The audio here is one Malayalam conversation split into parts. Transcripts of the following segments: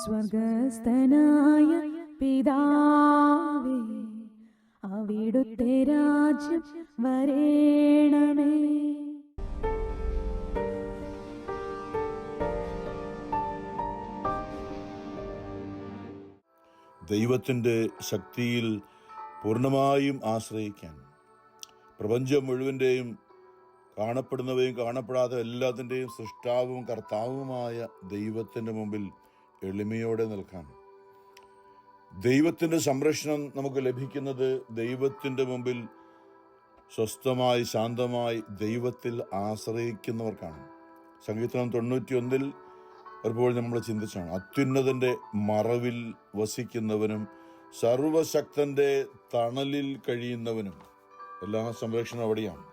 സ്വർഗസ്ഥനായ പിതാവേ, അവിടുത്തെ രാജ്യം വരേണമേ. ദൈവത്തിൻ്റെ ശക്തിയിൽ പൂർണ്ണമായും ആശ്രയിക്കാൻ, പ്രപഞ്ചം മുഴുവൻ്റെയും കാണപ്പെടുന്നവയും കാണപ്പെടാത്ത എല്ലാത്തിൻ്റെയും സൃഷ്ടാവും കർത്താവുമായ ദൈവത്തിൻ്റെ മുമ്പിൽ എളിമയോടെ നിൽക്കാൻ, ദൈവത്തിൻ്റെ സംരക്ഷണം നമുക്ക് ലഭിക്കുന്നത് ദൈവത്തിൻ്റെ മുമ്പിൽ സ്വസ്ഥമായി ശാന്തമായി ദൈവത്തിൽ ആശ്രയിക്കുന്നവർക്കാണ്. സങ്കീർത്തനം 91 പലപ്പോഴും നമ്മൾ ചിന്തിച്ചാണ്, അത്യുന്നതൻ്റെ മറവിൽ വസിക്കുന്നവനും സർവശക്തൻ്റെ തണലിൽ കഴിയുന്നവനും. എല്ലാ സംരക്ഷണം അവിടെയാണ്.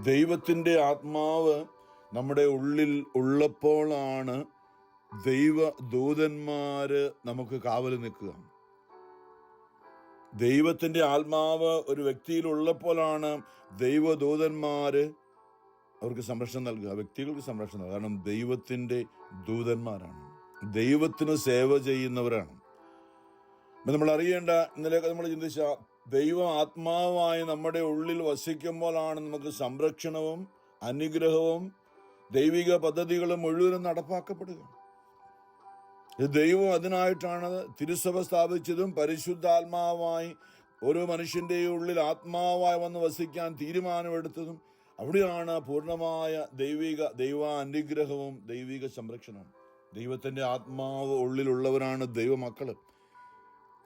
ദൈവത്തിൻ്റെ ആത്മാവ് നമ്മുടെ ഉള്ളിൽ ഉള്ളപ്പോഴാണ് ദൈവദൂതന്മാര് നമുക്ക് കാവൽ നിൽക്കുക. ദൈവത്തിൻ്റെ ആത്മാവ് ഒരു വ്യക്തിയിൽ ഉള്ളപ്പോഴാണ് ദൈവദൂതന്മാര് അവർക്ക് സംരക്ഷണം നൽകുക, വ്യക്തികൾക്ക് സംരക്ഷണം നൽകുക. കാരണം ദൈവത്തിൻ്റെ ദൂതന്മാരാണ്, ദൈവത്തിന് സേവ ചെയ്യുന്നവരാണ്. നമ്മൾ അറിയേണ്ട, ഇന്നലെ നമ്മൾ ചിന്തിച്ച, ദൈവ ആത്മാവായി നമ്മുടെ ഉള്ളിൽ വസിക്കുമ്പോഴാണ് നമുക്ക് സംരക്ഷണവും അനുഗ്രഹവും ദൈവിക പദ്ധതികളും മുഴുവനും നടപ്പാക്കപ്പെടുക. ദൈവം അതിനായിട്ടാണ് തിരുസഭ സ്ഥാപിച്ചതും പരിശുദ്ധാത്മാവായി ഓരോ മനുഷ്യൻ്റെയും ഉള്ളിൽ ആത്മാവായി വന്ന് വസിക്കാൻ തീരുമാനമെടുത്തതും. അവിടെയാണ് പൂർണ്ണമായ ദൈവ അനുഗ്രഹവും ദൈവിക സംരക്ഷണവും. ദൈവത്തിൻ്റെ ആത്മാവ് ഉള്ളിലുള്ളവരാണ് ദൈവമക്കള്.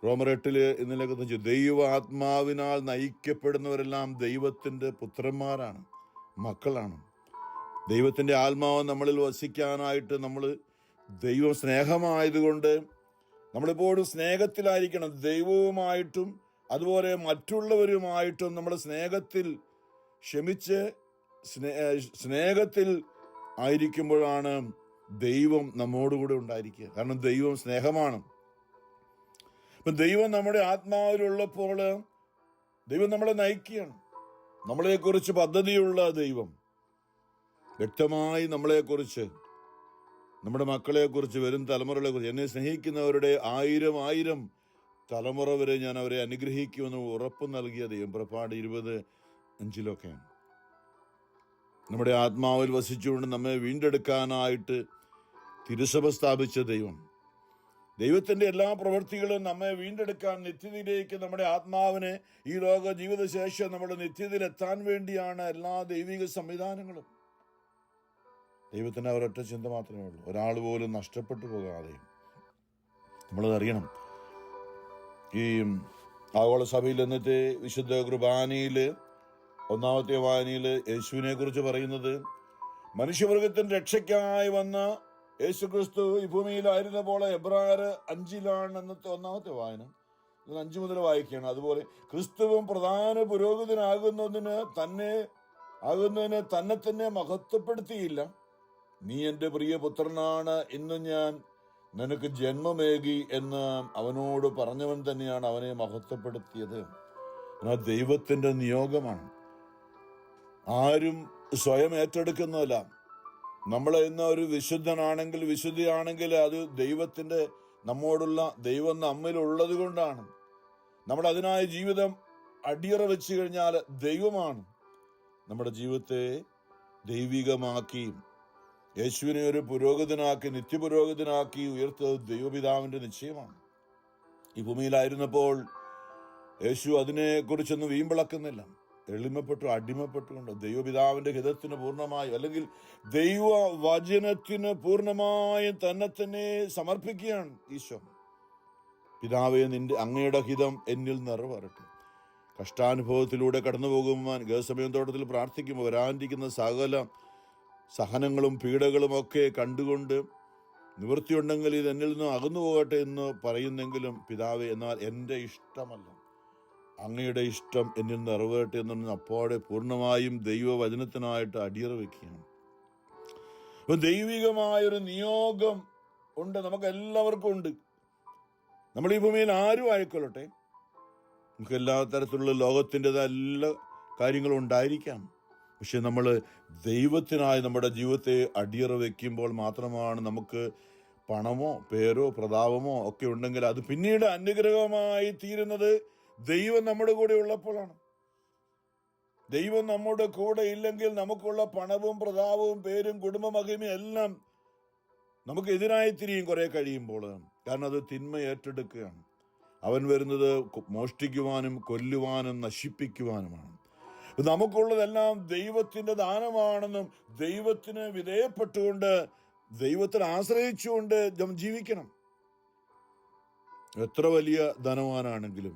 റോമർ 8 ഇന്നലെ ദൈവ ആത്മാവിനാൽ നയിക്കപ്പെടുന്നവരെല്ലാം ദൈവത്തിൻ്റെ പുത്രന്മാരാണ്, മക്കളാണ്. ദൈവത്തിൻ്റെ ആത്മാവ് നമ്മളിൽ വസിക്കാനായിട്ട് ദൈവം സ്നേഹമായതുകൊണ്ട് നമ്മളിപ്പോഴും സ്നേഹത്തിലായിരിക്കണം. ദൈവവുമായിട്ടും അതുപോലെ മറ്റുള്ളവരുമായിട്ടും നമ്മൾ സ്നേഹത്തിൽ ക്ഷമിച്ച് സ്നേഹത്തിൽ ആയിരിക്കുമ്പോഴാണ് ദൈവം നമ്മോടുകൂടെ ഉണ്ടായിരിക്കുക. കാരണം ദൈവം സ്നേഹമാണ്. അപ്പം ദൈവം നമ്മുടെ ആത്മാവിലുള്ളപ്പോൾ ദൈവം നമ്മളെ നയിക്കുകയാണ്. നമ്മളെക്കുറിച്ച് പദ്ധതിയുള്ള ദൈവം വ്യക്തമായി നമ്മളെക്കുറിച്ച്, നമ്മുടെ മക്കളെക്കുറിച്ച്, വരും തലമുറകളെക്കുറിച്ച്, എന്നെ സ്നേഹിക്കുന്നവരുടെ 1000 തലമുറ വരെ ഞാൻ അവരെ അനുഗ്രഹിക്കുമെന്ന് ഉറപ്പ് നൽകിയ ദൈവം. പുറപ്പാട് 20:5 നമ്മുടെ ആത്മാവിൽ വസിച്ചുകൊണ്ട് നമ്മെ വീണ്ടെടുക്കാനായിട്ട് തിരുസഭ സ്ഥാപിച്ച ദൈവം. ദൈവത്തിൻ്റെ എല്ലാ പ്രവൃത്തികളും നമ്മെ വീണ്ടെടുക്കാൻ, നിത്യതയിലേക്ക് നമ്മുടെ ആത്മാവിനെ ഈ ലോക ജീവിതശേഷം നമ്മുടെ നിത്യതയിൽ എത്താൻ വേണ്ടിയാണ് എല്ലാ ദൈവിക സംവിധാനങ്ങളും. ദൈവത്തിന് ഒരൊറ്റ ചിന്ത മാത്രമേ ഉള്ളൂ, ഒരാൾ പോലും നഷ്ടപ്പെട്ടു പോകാതെ. നമ്മളതറിയണം. ഈ ആഗോള സഭയിൽ എന്നിട്ട് വിശുദ്ധ കുർബാനയിൽ 1-ാമത്തെ വായനയിൽ യേശുവിനെ കുറിച്ച് പറയുന്നത്, മനുഷ്യവർഗത്തിന്റെ രക്ഷയ്ക്കായി വന്ന യേശുക്രിസ്തു ഈ ഭൂമിയിലായിരുന്നപ്പോൾ, എബ്രായർ 5 എന്നത്തെ 1-ാമത്തെ വായന, 5 മുതൽ വായിക്കുകയാണ്. അതുപോലെ ക്രിസ്തുവും പ്രധാന പുരോഹിതനാകുന്നതിന് തന്നെ തന്നെ മഹത്വപ്പെടുത്തിയില്ല. നീ എൻ്റെ പ്രിയപുത്രനാണ്, ഇന്ന് ഞാൻ നിനക്ക് ജന്മമേകി എന്ന് അവനോട് പറഞ്ഞവൻ തന്നെയാണ് അവനെ മഹത്വപ്പെടുത്തിയത്. ദൈവത്തിൻ്റെ നിയോഗമാണ്. ആരും സ്വയം ഏറ്റെടുക്കുന്നതല്ല. നമ്മൾ ഇന്ന് ഒരു വിശുദ്ധനാണെങ്കിൽ, വിശുദ്ധിയാണെങ്കിൽ അത് ദൈവത്തിൻ്റെ, നമ്മോടുള്ള ദൈവം നമ്മിലുള്ളത് കൊണ്ടാണ്. നമ്മൾ അതിനായി ജീവിതം അടിയറ വെച്ച് കഴിഞ്ഞാൽ ദൈവമാണ് നമ്മുടെ ജീവിതത്തെ ദൈവികമാക്കി, യേശുവിനെ ഒരു പുരോഹിതനാക്കി, നിത്യപുരോഹിതനാക്കി ഉയർത്തത് ദൈവപിതാവിൻ്റെ നിശ്ചയമാണ്. ഈ ഭൂമിയിലായിരുന്നപ്പോൾ യേശു അതിനെക്കുറിച്ചൊന്നും വീമ്പിളക്കുന്നില്ല. എളിമപ്പെട്ടു, അടിമപ്പെട്ടുകൊണ്ട് ദൈവപിതാവിൻ്റെ ഹിതത്തിന് പൂർണ്ണമായും, അല്ലെങ്കിൽ ദൈവവചനത്തിന് പൂർണ്ണമായും തന്നെ സമർപ്പിക്കുകയാണ് ഈശോ. പിതാവേ, അങ്ങയുടെ ഹിതം എന്നിൽ നിറവേറട്ടെ. കഷ്ടാനുഭവത്തിലൂടെ കടന്നു പോകുവാൻ ഗേത്സമയം തോട്ടത്തിൽ പ്രാർത്ഥിക്കുമ്പോൾ വരാനിരിക്കുന്ന സകല സഹനങ്ങളും പീഡകളും ഒക്കെ കണ്ടുകൊണ്ട് നിവൃത്തിയുണ്ടെങ്കിൽ ഇത് എന്നിൽ നിന്ന് അകന്നു പോകട്ടെ എന്ന് പറയുന്നെങ്കിലും, പിതാവേ, എന്നാൽ എൻ്റെ ഇഷ്ടമല്ല, അങ്ങയുടെ ഇഷ്ടം എന്നിൽ നിറവേറട്ടെ എന്ന് അപ്പോഴെ പൂർണ്ണമായും ദൈവവചനത്തിനായിട്ട് അടിയറ വയ്ക്കുകയാണ്. അപ്പം ദൈവികമായൊരു നിയോഗം ഉണ്ട്, നമുക്ക് എല്ലാവർക്കും ഉണ്ട്. നമ്മൾ ഈ ഭൂമിയിൽ ആരും ആയിക്കൊള്ളട്ടെ, നമുക്ക് എല്ലാ തരത്തിലുള്ള ലോകത്തിൻ്റെതായ എല്ലാ കാര്യങ്ങളും ഉണ്ടായിരിക്കാം. പക്ഷെ നമ്മൾ ദൈവത്തിനായി നമ്മുടെ ജീവിതത്തെ അടിയറ വയ്ക്കുമ്പോൾ മാത്രമാണ് നമുക്ക് പണമോ പേരോ പ്രതാപമോ ഒക്കെ ഉണ്ടെങ്കിൽ അത് പിന്നീട് അനുഗ്രഹമായി തീരുന്നത് ദൈവം നമ്മുടെ കൂടെ ഉള്ളപ്പോഴാണ്. ദൈവം നമ്മുടെ കൂടെ ഇല്ലെങ്കിൽ നമുക്കുള്ള പണവും പ്രതാപവും പേരും കുടുംബമഹിമയും എല്ലാം നമുക്ക് എതിരായി തിരിയും കുറെ കഴിയുമ്പോൾ. കാരണം അത് തിന്മ ഏറ്റെടുക്കുകയാണ്. അവൻ വരുന്നത് മോഷ്ടിക്കുവാനും കൊല്ലുവാനും നശിപ്പിക്കുവാനുമാണ്. നമുക്കുള്ളതെല്ലാം ദൈവത്തിന്റെ ദാനമാണെന്നും ദൈവത്തിന് വിധേയപ്പെട്ടുകൊണ്ട് ദൈവത്തിൽ ആശ്രയിച്ചുകൊണ്ട് ജീവിക്കണം. എത്ര വലിയ ധനവാനാണെങ്കിലും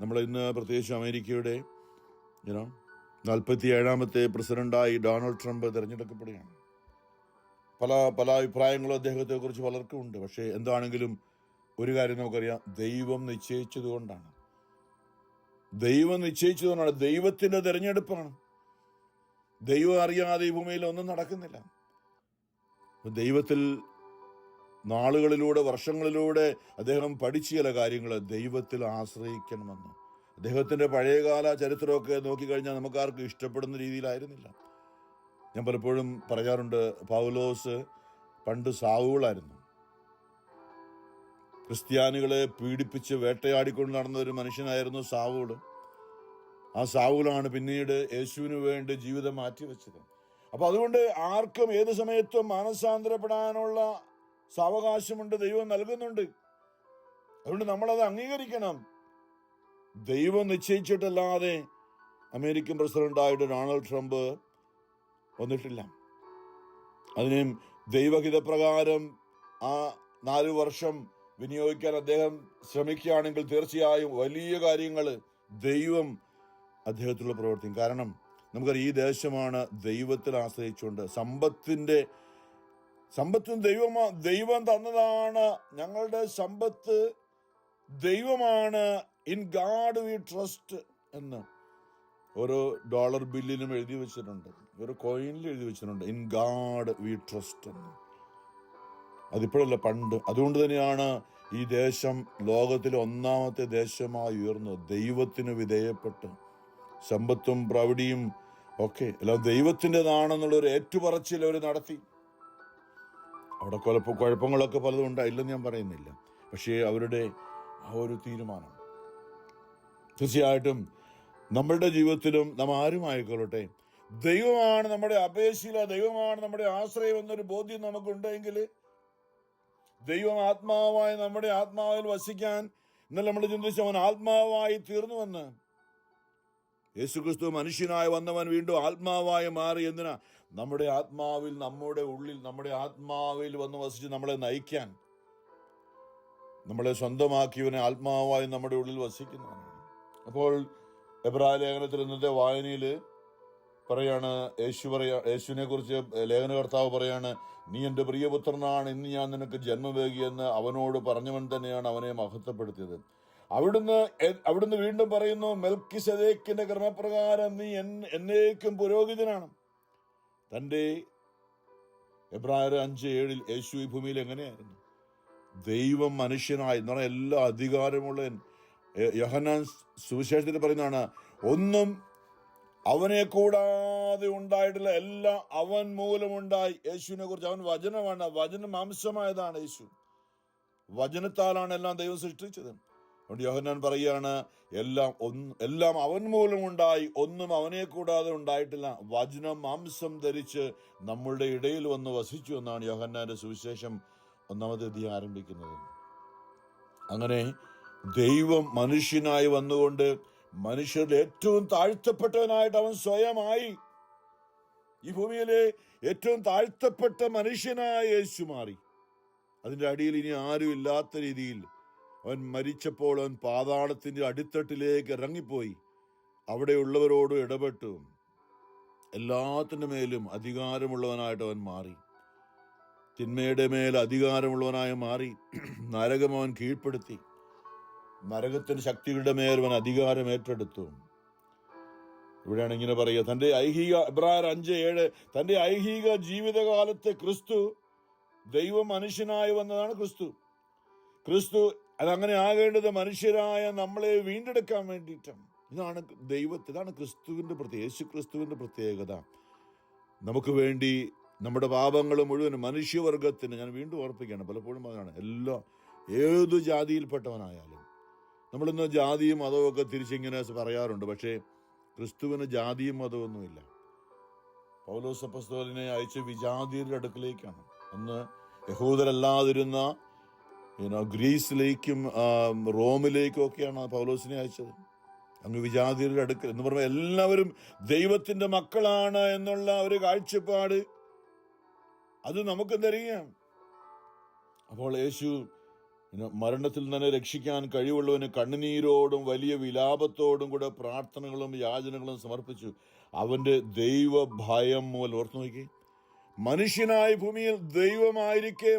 നമ്മൾ ഇന്ന് പ്രത്യേകിച്ച് അമേരിക്കയുടെ 47ാമത്തെ പ്രസിഡന്റായി ഡൊണാൾഡ് ട്രംപ് തിരഞ്ഞെടുക്കപ്പെടുകയാണ്. പല അഭിപ്രായങ്ങളും അദ്ദേഹത്തെ കുറിച്ച് പലർക്കും ഉണ്ട്. പക്ഷേ എന്താണെങ്കിലും ഒരു കാര്യം നമുക്കറിയാം, ദൈവം നിശ്ചയിച്ചതുകൊണ്ടാണ്. ദൈവത്തിന്റെ തിരഞ്ഞെടുപ്പാണ്. ദൈവം അറിയാതെ ഈ ഭൂമിയിൽ ഒന്നും നടക്കുന്നില്ല. ദൈവത്തിൽ നാളുകളിലൂടെ വർഷങ്ങളിലൂടെ അദ്ദേഹം പഠിച്ച ചില കാര്യങ്ങൾ ദൈവത്തിൽ ആശ്രയിക്കണമെന്ന്. അദ്ദേഹത്തിന്റെ പഴയകാല ചരിത്രമൊക്കെ നോക്കിക്കഴിഞ്ഞാൽ നമുക്കാർക്കും ഇഷ്ടപ്പെടുന്ന രീതിയിലായിരുന്നില്ല. ഞാൻ പലപ്പോഴും പറയാറുണ്ട്, പൗലോസ് പണ്ട് സാവൂളായിരുന്നു. ക്രിസ്ത്യാനികളെ പീഡിപ്പിച്ച് വേട്ടയാടിക്കൊണ്ട് നടന്ന ഒരു മനുഷ്യനായിരുന്നു സാവൂള്. ആ സാവൂളാണ് പിന്നീട് യേശുവിന് വേണ്ടി ജീവിതം മാറ്റിവെച്ചത്. അപ്പൊ അതുകൊണ്ട് ആർക്കും ഏത് സമയത്തും മാനസാന്തരപ്പെടാനുള്ള സാവകാശമുണ്ട്, ദൈവം നൽകുന്നുണ്ട്. അതുകൊണ്ട് നമ്മളത് അംഗീകരിക്കണം. ദൈവം നിശ്ചയിച്ചിട്ടല്ലാതെ അമേരിക്കൻ പ്രസിഡന്റായിട്ട് ഡൊണാൾഡ് ട്രംപ് വന്നിട്ടില്ല. അതിനും ദൈവഹിതപ്രകാരം ആ 4 വർഷം വിനിയോഗിക്കാൻ അദ്ദേഹം ശ്രമിക്കുകയാണെങ്കിൽ തീർച്ചയായും വലിയ കാര്യങ്ങൾ ദൈവം അദ്ദേഹത്തിലുള്ള പ്രവർത്തിക്കും. കാരണം നമുക്കറിയാം, ഈ ദേശമാണ് ദൈവത്തിൽ ആശ്രയിച്ചുകൊണ്ട് സമ്പത്തും ദൈവം തന്നതാണ്. ഞങ്ങളുടെ സമ്പത്ത് ദൈവമാണ്. ഇൻ ഗാഡ് വി ട്രസ്റ്റ് എന്ന് ഓരോ ഡോളർ ബില്ലിലും എഴുതി വെച്ചിട്ടുണ്ട്, ഓരോ കോയിനിലും എഴുതി വെച്ചിട്ടുണ്ട്, ഇൻ ഗാഡ് വി ട്രസ്റ്റ് എന്ന്. അതിപ്പോഴല്ല, പണ്ട്. അതുകൊണ്ട് തന്നെയാണ് ഈ ദേശം ലോകത്തിലെ 1ാമത്തെ ദേശമായി ഉയർന്നത്. ദൈവത്തിന് വിധേയപ്പെട്ട് സമ്പത്തും പ്രൗഢിയും ഒക്കെ എല്ലാം ദൈവത്തിൻ്റെതാണെന്നുള്ളൊരു ഏറ്റുപറച്ചിൽ അവർ നടത്തി. അവിടെ കുഴപ്പങ്ങളൊക്കെ പലതും ഉണ്ടായില്ലെന്ന് ഞാൻ പറയുന്നില്ല. പക്ഷേ അവരുടെ ആ ഒരു തീരുമാനം തീർച്ചയായിട്ടും നമ്മളുടെ ജീവിതത്തിലും നാം ആരുമായിക്കൊള്ളട്ടെ, ദൈവമാണ് നമ്മുടെ അപേക്ഷയില, ദൈവമാണ് നമ്മുടെ ആശ്രയം എന്നൊരു ബോധ്യം നമുക്കുണ്ടെങ്കിൽ ദൈവം ആത്മാവായി നമ്മുടെ ആത്മാവിൽ വസിക്കാൻ ഇന്നലെ നമ്മൾ ചിന്തിച്ചു, അവൻ ആത്മാവായി തീർന്നുവെന്ന്. യേശുക്രിസ്തു മനുഷ്യനായി വന്നവൻ വീണ്ടും ആത്മാവായി മാറി. എന്തിനാ? നമ്മുടെ ആത്മാവിൽ, നമ്മുടെ ഉള്ളിൽ, നമ്മുടെ ആത്മാവിൽ വന്ന് വസിച്ച് നമ്മളെ നയിക്കാൻ, നമ്മളെ സ്വന്തമാക്കിയവനെ ആത്മാവായി നമ്മുടെ ഉള്ളിൽ വസിക്കുന്നവനാണ്. അപ്പോൾ എബ്രായ ലേഖനത്തിൽ ഇന്നത്തെ വായനയിൽ പറയാണ്, യേശുവിനെ കുറിച്ച് ലേഖനകർത്താവ് പറയാണ്, നീ എൻ്റെ പ്രിയപുത്രനാണ്, ഇന്ന് ഞാൻ നിനക്ക് ജന്മമേകിയെന്ന് അവനോട് പറഞ്ഞവൻ തന്നെയാണ് അവനെ മഹത്വപ്പെടുത്തിയത്. അവിടുന്ന് വീണ്ടും പറയുന്നു, മെൽക്കിസദേക്കിന്റെ ക്രമപ്രകാരം നീ എന്നേക്കും പുരോഹിതനാണ്. തൻ്റെ എബ്രായർ 5:7 യേശു ഈ ഭൂമിയിൽ എങ്ങനെയായിരുന്നു? ദൈവം മനുഷ്യനായി എന്ന് പറഞ്ഞാൽ എല്ലാ അധികാരമുള്ള. യോഹന്നാൻ സുവിശേഷത്തിൽ പറയുന്നതാണ്, ഒന്നും അവനെ കൂടാതെ ഉണ്ടായിട്ടില്ല, എല്ലാം അവൻ മൂലമുണ്ടായി. യേശുവിനെ കുറിച്ച്, അവൻ വചനമാണ്, വചനം മാംസമായതാണ് യേശു. വചനത്താലാണ് എല്ലാം ദൈവം സൃഷ്ടിച്ചത്. അതുകൊണ്ട് യോഹന്നാൻ പറയുകയാണ്, എല്ലാം അവൻ മൂലമുണ്ടായി, ഒന്നും അവനെ കൂടാതെ ഉണ്ടായിട്ടില്ല. വചനം മാംസം ധരിച്ച് നമ്മളുടെ ഇടയിൽ വന്ന് വസിച്ചു എന്നാണ് യോഹന്നാന്റെ സുവിശേഷം 1-ാമത്തെ അധ്യായം ആരംഭിക്കുന്നത്. അങ്ങനെ ദൈവം മനുഷ്യനായി വന്നുകൊണ്ട് മനുഷ്യരിൽ ഏറ്റവും താഴ്ത്തപ്പെട്ടവനായിട്ട് അവൻ സ്വയമായി. ഈ ഭൂമിയിലെ ഏറ്റവും താഴ്ത്തപ്പെട്ട മനുഷ്യനായ യേശു മാറി. അതിൻ്റെ അടിയിൽ ഇനി ആരും ഇല്ലാത്ത രീതിയിൽ അവൻ മരിച്ചപ്പോൾ അവൻ പാതാളത്തിൻ്റെ അടിത്തട്ടിലേക്ക് ഇറങ്ങിപ്പോയി. അവിടെയുള്ളവരോട് ഇടപെട്ടു. എല്ലാത്തിൻ്റെ മേലും അധികാരമുള്ളവനായിട്ട് അവൻ മാറി. തിന്മയുടെ മേൽ അധികാരമുള്ളവനായി മാറി. നരകം അവൻ കീഴ്പ്പെടുത്തി. നരകത്തിന്റെ ശക്തികളുടെ മേൽ അവൻ അധികാരം ഏറ്റെടുത്തു. ഇവിടെയാണ് ഇങ്ങനെ പറയുക, തന്റെ ഐഹിക, എബ്രായർ 5:7, തന്റെ ഐഹിക ജീവിതകാലത്തെ ക്രിസ്തു, ദൈവം മനുഷ്യനായി വന്നതാണ് ക്രിസ്തു അതങ്ങനെ ആകേണ്ടത് മനുഷ്യരായ നമ്മളെ വീണ്ടെടുക്കാൻ വേണ്ടിയിട്ടാണ്. ഇതാണ് ക്രിസ്തുവിൻ്റെ യേശു ക്രിസ്തുവിൻ്റെ പ്രത്യേകത. നമുക്ക് വേണ്ടി നമ്മുടെ പാപങ്ങൾ മുഴുവൻ മനുഷ്യവർഗത്തിന്, ഞാൻ വീണ്ടും ഓർപ്പിക്കുകയാണ്, പലപ്പോഴും അതാണ്, ഏതു ജാതിയിൽപ്പെട്ടവനായാലും. നമ്മളിന്ന് ജാതിയും മതവും ഒക്കെ തിരിച്ചിങ്ങനെ പറയാറുണ്ട്, പക്ഷേ ക്രിസ്തുവിന് ജാതിയും മതമൊന്നുമില്ല. പൗലോസ് അപ്പോസ്തലനെ അയച്ച വിജാതിയരുടെ അടുക്കിലേക്കാണ്. അന്ന് യഹൂദരല്ലാതിരുന്ന ഗ്രീസിലേക്കും റോമിലേക്കും ഒക്കെയാണ് പൗലോസിനെ അയച്ചത്. അങ്ങ് വിജാതിയരുടെ അടുക്കൽ എന്ന് പറയുമ്പോൾ എല്ലാവരും ദൈവത്തിൻ്റെ മക്കളാണ് എന്നുള്ള ഒരു കാഴ്ചപ്പാട് അത് നമുക്കെന്തറിയാം. അപ്പോൾ യേശു മരണത്തിൽ തന്നെ രക്ഷിക്കാൻ കഴിവുള്ളവന് കണ്ണുനീരോടും വലിയ വിലാപത്തോടും കൂടെ പ്രാർത്ഥനകളും യാചനകളും സമർപ്പിച്ചു. അവൻ്റെ ദൈവഭയം മൂലം, ഓർത്തു നോക്കി, മനുഷ്യനായ ഭൂമിയിൽ ദൈവമായിരിക്കെ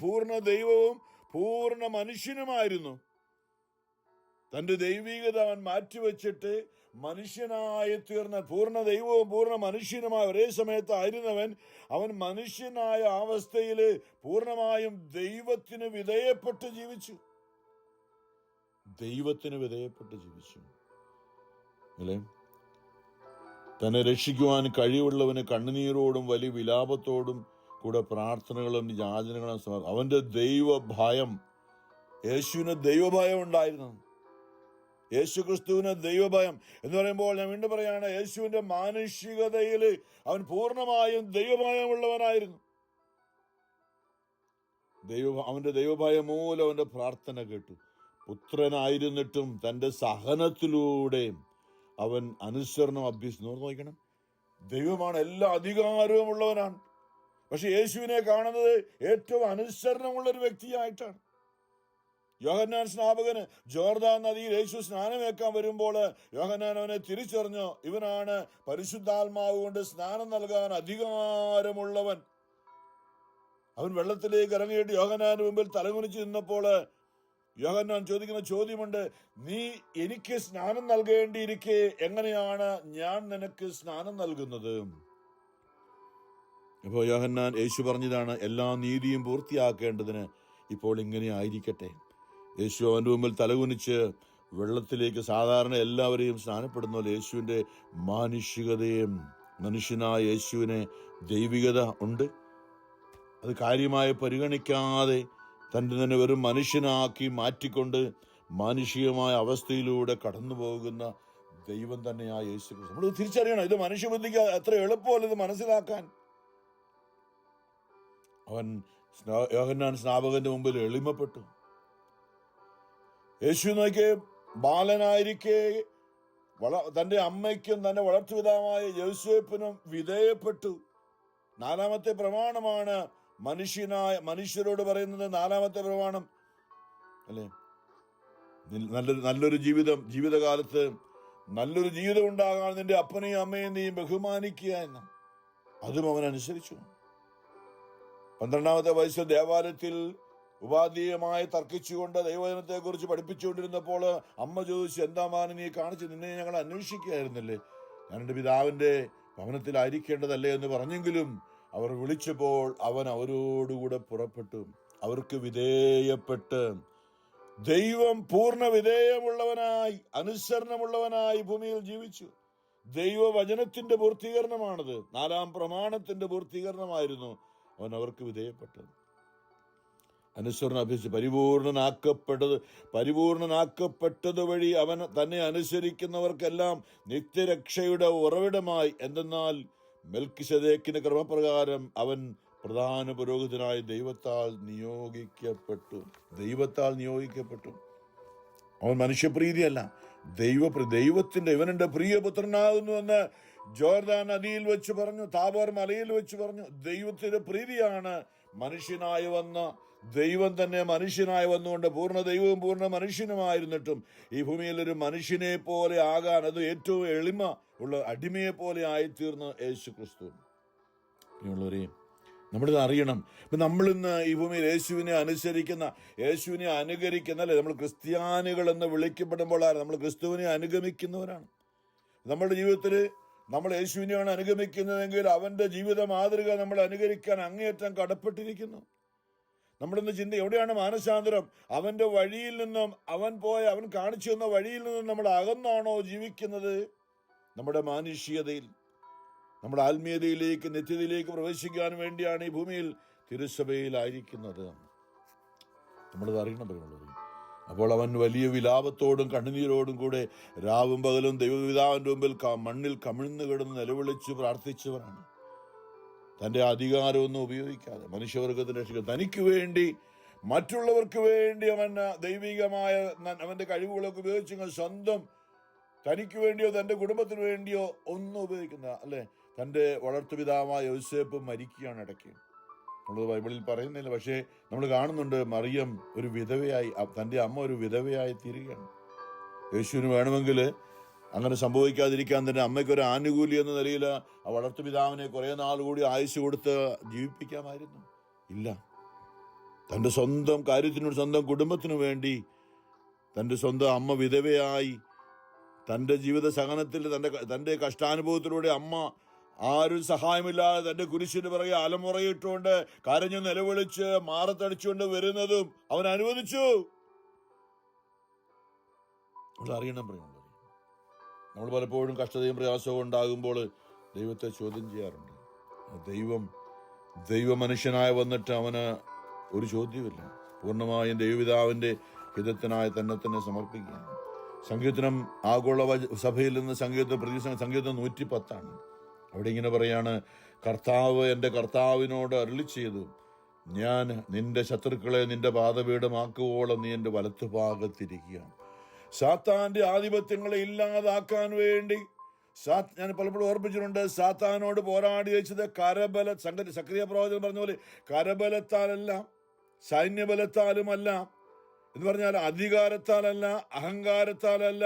പൂർണ്ണ ദൈവവും പൂർണ്ണ മനുഷ്യനുമായിരുന്നു. തൻ്റെ ദൈവികത അവൻ മാറ്റിവെച്ചിട്ട് മനുഷ്യനായി തീർന്ന, പൂർണ്ണ ദൈവവും പൂർണ്ണ മനുഷ്യനുമായ ഒരേ സമയത്തായിരുന്നവൻ, അവൻ മനുഷ്യനായ അവസ്ഥയിൽ പൂർണ്ണമായും ദൈവത്തിന് വിധേയപ്പെട്ട് ജീവിച്ചു. അല്ലേ? തന്നെ രക്ഷിക്കുവാൻ കഴിവുള്ളവന് കണ്ണുനീരോടും വലിയ വിലാപത്തോടും കൂടെ പ്രാർത്ഥനകളും യാചനകളും അവൻ്റെ ദൈവഭയം. യേശുവിന് ദൈവഭയം ഉണ്ടായിരുന്നു. യേശു ക്രിസ്തുവിന് ദൈവഭയം എന്ന് പറയുമ്പോൾ ഞാൻ വീണ്ടും പറയാണ്, യേശുവിന്റെ മാനുഷികതയിൽ അവൻ പൂർണ്ണമായും ദൈവഭയമുള്ളവനായിരുന്നു. അവന്റെ ദൈവഭയം മൂലം അവന്റെ പ്രാർത്ഥന കേട്ടു. പുത്രനായിരുന്നിട്ടും തൻ്റെ സഹനത്തിലൂടെ അവൻ അനുസരണം അഭ്യസിച്ചു. നോക്കണം, ദൈവമാണ്, എല്ലാ അധികാരവും ഉള്ളവനാണ്. പക്ഷെ യേശുവിനെ കാണുന്നത് ഏറ്റവും അനുസരണമുള്ളൊരു വ്യക്തിയായിട്ടാണ്. യോഹന്നാൻ സ്നാപകന് ജോർദാൻ നദിയിൽ യേശു സ്നാനമേക്കാൻ വരുമ്പോൾ യോഹന്നാൻ അവനെ തിരിച്ചറിഞ്ഞു. ഇവനാണ് പരിശുദ്ധാത്മാവ് കൊണ്ട് സ്നാനം നൽകാൻ അധികാരമുള്ളവൻ. അവൻ വെള്ളത്തിലേക്ക് ഇറങ്ങിയിട്ട് യോഹന്നാന്റെ മുമ്പിൽ തലകുനിച്ച് നിന്നപ്പോൾ യോഹന്നാൻ ചോദിക്കുന്ന ചോദ്യമുണ്ട്, നീ എനിക്ക് സ്നാനം നൽകേണ്ടിയിരിക്കെ എങ്ങനെയാണ് ഞാൻ നിനക്ക് സ്നാനം നൽകുന്നത്? അപ്പോൾ യോഹന്നാൻ യേശു പറഞ്ഞതാണ്, എല്ലാ നീതിയും പൂർത്തിയാക്കേണ്ടതിന് ഇപ്പോൾ ഇങ്ങനെ ആയിരിക്കട്ടെ. യേശു അവൻ്റെ മുമ്പിൽ തലകുനിച്ച് വെള്ളത്തിലേക്ക് സാധാരണ എല്ലാവരെയും സ്നാനപ്പെടുന്ന യേശുവിൻ്റെ മാനുഷികതയും, മനുഷ്യനായ യേശുവിനെ ദൈവികത ഉണ്ട്. അത് കാര്യമായി പരിഗണിക്കാതെ തന്നെ വെറും മനുഷ്യനാക്കി മാറ്റിക്കൊണ്ട് മാനുഷികമായ അവസ്ഥയിലൂടെ കടന്നു പോകുന്ന ദൈവം തന്നെയായ യേശു. നമ്മൾ തിരിച്ചറിയണം, ഇത് മനുഷ്യബുദ്ധിക്ക് അത്ര എളുപ്പമല്ല ഇത് മനസ്സിലാക്കാൻ. അവൻ യോഹന്നാൻ സ്നാപകന്റെ മുമ്പിൽ എളിമപ്പെട്ടു. യേശു നോക്കി ബാലനായിരിക്കെ തൻ്റെ അമ്മയ്ക്കും തൻ്റെ വളർത്തുപിതാവായ യോസേപ്പിനും വിധേയപ്പെട്ടു. 4ാമത്തെ പ്രമാണമാണ് മനുഷ്യരോട് പറയുന്നത്. 4ാമത്തെ പ്രമാണം അല്ലേ, നല്ലൊരു ജീവിതകാലത്ത് നല്ലൊരു ജീവിതം ഉണ്ടാകാൻ നിന്റെ അപ്പനെയും അമ്മയും നീ ബഹുമാനിക്കുക എന്ന്. അതും അവൻ അനുസരിച്ചു. 12ാമത്തെ വയസ്സിൽ ദേവാലയത്തിൽ ഉപാധീയമായി തർക്കിച്ചുകൊണ്ട് ദൈവവചനത്തെ കുറിച്ച് പഠിപ്പിച്ചുകൊണ്ടിരുന്നപ്പോൾ അമ്മ ചോദിച്ചു, എന്താ മാനം നീ കാണിച്ചു? നിന്നെ ഞങ്ങൾ അന്വേഷിക്കുകയായിരുന്നില്ലേ? ഞാൻ എൻ്റെ പിതാവിൻ്റെ ഭവനത്തിലായിരിക്കേണ്ടതല്ലേ എന്ന് പറഞ്ഞെങ്കിലും അവർ വിളിച്ചപ്പോൾ അവൻ അവരോടുകൂടെ പുറപ്പെട്ടു. അവർക്ക് വിധേയപ്പെട്ട് ദൈവം പൂർണ്ണ വിധേയമുള്ളവനായി, അനുസരണമുള്ളവനായി ഭൂമിയിൽ ജീവിച്ചു. ദൈവവചനത്തിന്റെ പൂർത്തീകരണമാണത്. 4ാം പ്രമാണത്തിന്റെ പൂർത്തീകരണമായിരുന്നു അവൻ അവർക്ക് വിധേയപ്പെട്ടത്. അനുസരണം അഭ്യസിച്ച് പരിപൂർണനാക്കപ്പെട്ടത് വഴി അവൻ തന്നെ അനുസരിക്കുന്നവർക്കെല്ലാം നിത്യരക്ഷയുടെ ഉറവിടമായി. എന്തെന്നാൽ മെൽക്കിസദേക്കിന്റെ ക്രമപ്രകാരം അവൻ പ്രധാന പുരോഹിതനായി ദൈവത്താൽ നിയോഗിക്കപ്പെട്ടു. അവൻ മനുഷ്യപ്രീതിയല്ല, ദൈവത്തിന്റെ ഇവനെന്റെ പ്രിയപുത്രനാകുന്നുവെന്ന് ജോർദാൻ നദിയിൽ വെച്ച് പറഞ്ഞു, താബോർ മലയിൽ വെച്ച് പറഞ്ഞു. ദൈവത്തിന്റെ പ്രീതിയാണ് മനുഷ്യനായി വന്ന ദൈവം തന്നെ മനുഷ്യനായി വന്നുകൊണ്ട് പൂർണ്ണ ദൈവവും പൂർണ്ണ മനുഷ്യനുമായിരുന്നിട്ടും ഈ ഭൂമിയിൽ ഒരു മനുഷ്യനെ പോലെ ആകാൻ, അത് ഏറ്റവും എളിമ ഉള്ള അടിമയെ പോലെ ആയിത്തീർന്ന യേശു ക്രിസ്തു. ഇനിയുള്ളവരെയും നമ്മളിത് അറിയണം. ഇപ്പം നമ്മളിന്ന് ഈ ഭൂമിയിൽ യേശുവിനെ അനുകരിക്കുന്ന അല്ലേ, നമ്മൾ ക്രിസ്ത്യാനികൾ എന്ന് വിളിക്കപ്പെടുമ്പോൾ നമ്മൾ ക്രിസ്തുവിനെ അനുഗമിക്കുന്നവരാണ്. നമ്മുടെ ജീവിതത്തിൽ നമ്മൾ യേശുവിനെയാണ് അനുഗമിക്കുന്നതെങ്കിൽ അവൻ്റെ ജീവിത മാതൃക നമ്മൾ അനുകരിക്കാൻ അങ്ങേയറ്റം കടപ്പെട്ടിരിക്കുന്നു. നമ്മുടെ ഇന്ന് ചിന്ത എവിടെയാണ് മാനസാന്തരം? അവൻ്റെ വഴിയിൽ നിന്നും അവൻ കാണിച്ചു തന്ന വഴിയിൽ നിന്നും നമ്മൾ അകന്നാണോ ജീവിക്കുന്നത്? നമ്മുടെ മാനുഷികതയിൽ, നമ്മുടെ ആത്മീയതയിലേക്ക്, നിത്യതയിലേക്ക് പ്രവേശിക്കാൻ വേണ്ടിയാണ് ഈ ഭൂമിയിൽ തിരുസഭയിലായിരിക്കുന്നത്. നമ്മളത് അറിയണം പ്രിയമുള്ളവരെ. അപ്പോൾ അവൻ വലിയ വിലാപത്തോടും കണ്ണുനീരോടും കൂടെ രാവും പകലും ദൈവപിതാവിൻ്റെ മുമ്പിൽ മണ്ണിൽ കമിഴ്ന്നു കിടന്ന് നിലവിളിച്ച് പ്രാർത്ഥിച്ചവനാണ്. തൻ്റെ അധികാരമൊന്നും ഉപയോഗിക്കാതെ മനുഷ്യവർഗത്തിന് രക്ഷിക്കാൻ, തനിക്ക് വേണ്ടി, മറ്റുള്ളവർക്ക് വേണ്ടി അവൻ ദൈവികമായ അവൻ്റെ കഴിവുകളൊക്കെ ഉപയോഗിച്ച് സ്വന്തം തനിക്ക് വേണ്ടിയോ തൻ്റെ കുടുംബത്തിന് വേണ്ടിയോ ഒന്നും ഉപയോഗിക്കുന്ന അല്ലേ, തൻ്റെ വളർത്തുപിതാവായ യോസേപ്പ് മരിക്കുകയാണ് ഇടയ്ക്ക്. നമ്മളത് ബൈബിളിൽ പറയുന്നില്ല, പക്ഷേ നമ്മൾ കാണുന്നുണ്ട് മറിയം ഒരു വിധവയായി, തൻ്റെ അമ്മ ഒരു വിധവയായി തീരുകയാണ്. യേശുവിന് വേണമെങ്കിൽ അങ്ങനെ സംഭവിക്കാതിരിക്കാൻ തന്നെ അമ്മയ്ക്കൊരു ആനുകൂല്യം എന്ന നിലയിൽ ആ വളർത്തുപിതാവിനെ കുറേ നാൾ കൂടി ആയുസ് കൊടുത്ത് ജീവിപ്പിക്കാമായിരുന്നു. ഇല്ല, തൻ്റെ സ്വന്തം കാര്യത്തിനും സ്വന്തം കുടുംബത്തിനു വേണ്ടി തൻ്റെ സ്വന്തം അമ്മ വിധവയായി, തൻ്റെ ജീവിത സഹനത്തിൽ തൻ്റെ കഷ്ടാനുഭവത്തിലൂടെ അമ്മ ആരും സഹായമില്ലാതെ തൻ്റെ കുരിശിന് പിറകെ അലമുറയിട്ടുകൊണ്ട് കരഞ്ഞു നിലവിളിച്ച് മാറത്തടിച്ചുകൊണ്ട് വരുന്നതും അവൻ അനുവദിച്ചു. നമ്മൾ അറിയണം പ്രിയമുള്ളവരെ, നമ്മൾ പലപ്പോഴും കഷ്ടതയും പ്രയാസവും ഉണ്ടാകുമ്പോൾ ദൈവത്തെ ചോദ്യം ചെയ്യാറുണ്ട്. ദൈവ മനുഷ്യനായി വന്നിട്ട് അവന് ഒരു ചോദ്യമില്ല. പൂർണ്ണമായും ദൈവപിതാവിൻ്റെ ഹിതത്തിനായി തന്നെ സമർപ്പിക്കുകയാണ്. സങ്കീർത്തനം ആഗോള സഭയിൽ നിന്ന് സങ്കീർത്തനം 110 അവിടെ ഇങ്ങനെ പറയാണ്, കർത്താവ് എൻ്റെ കർത്താവിനോട് അരുളി ചെയ്തു, ഞാൻ നിന്റെ ശത്രുക്കളെ നിന്റെ പാദപീഠമാക്കുവോളം നീ എൻ്റെ വലത്തുഭാഗത്തിരിക്കുകയാണ്. സാത്താന്റെ ആധിപത്യങ്ങളെ ഇല്ലാതാക്കാൻ വേണ്ടി ഞാൻ പലപ്പോഴും ഓർപ്പിച്ചിട്ടുണ്ട്, സാത്താനോട് പോരാടി വെച്ചത് സക്രിയ പ്രവാചകൻ പറഞ്ഞ പോലെ കരബലത്താലല്ല, സൈന്യബലത്താലുമല്ല, എന്ന് പറഞ്ഞാൽ അധികാരത്താലല്ല, അഹങ്കാരത്താലല്ല,